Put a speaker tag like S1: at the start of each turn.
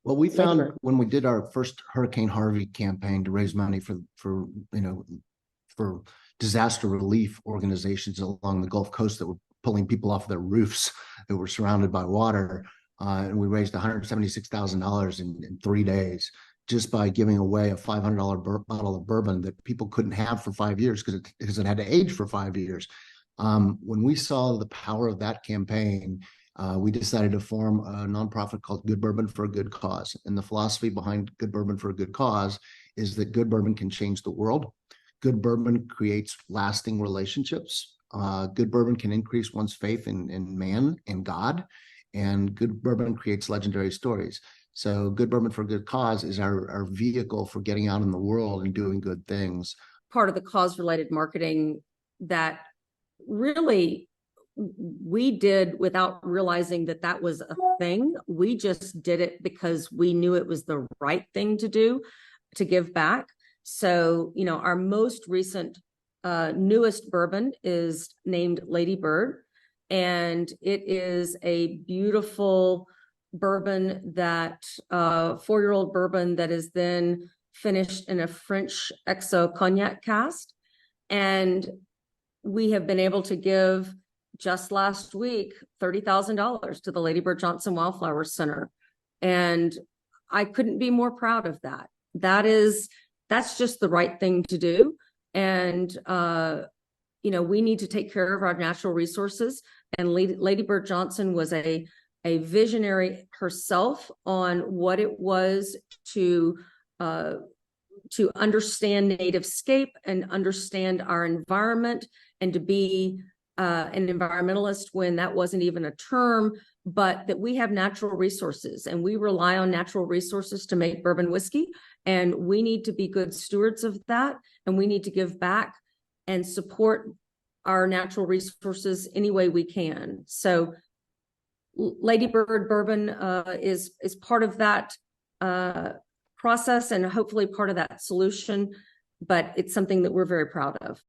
S1: Well, we
S2: Lady
S1: found
S2: Bird.
S1: when we did our first Hurricane Harvey campaign to raise money for disaster relief organizations along the Gulf Coast that were pulling people off their roofs that were surrounded by water, and we raised $176,000 in 3 days just by giving away a $500 bottle of bourbon that people couldn't have for 5 years because it had to age for 5 years. When we saw the power of that campaign, we decided to form a nonprofit called Good Bourbon for a Good Cause. And the philosophy behind Good Bourbon for a Good Cause is that good bourbon can change the world. Good bourbon creates lasting relationships. Good bourbon can increase one's faith in man and God. And good bourbon creates legendary stories. So Good Bourbon for a Good Cause is our vehicle for getting out in the world and doing good things.
S2: Part of the cause-related marketing that really we did without realizing that that was a thing. We just did it because we knew it was the right thing to do, to give back. So, our most recent, newest bourbon is named Lady Bird, and it is a beautiful bourbon that 4-year-old bourbon that is then finished in a French XO cognac cask. And we have been able to give, just last week, $30,000 to the Lady Bird Johnson Wildflower Center. And I couldn't be more proud of that. That's just the right thing to do. And, we need to take care of our natural resources. And Lady Bird Johnson was a visionary herself on what it was to understand native'scape and understand our environment, and to be an environmentalist when that wasn't even a term, but that we have natural resources and we rely on natural resources to make bourbon whiskey. And we need to be good stewards of that. And we need to give back and support our natural resources any way we can. So Lady Bird bourbon is part of that process, and hopefully part of that solution, but it's something that we're very proud of.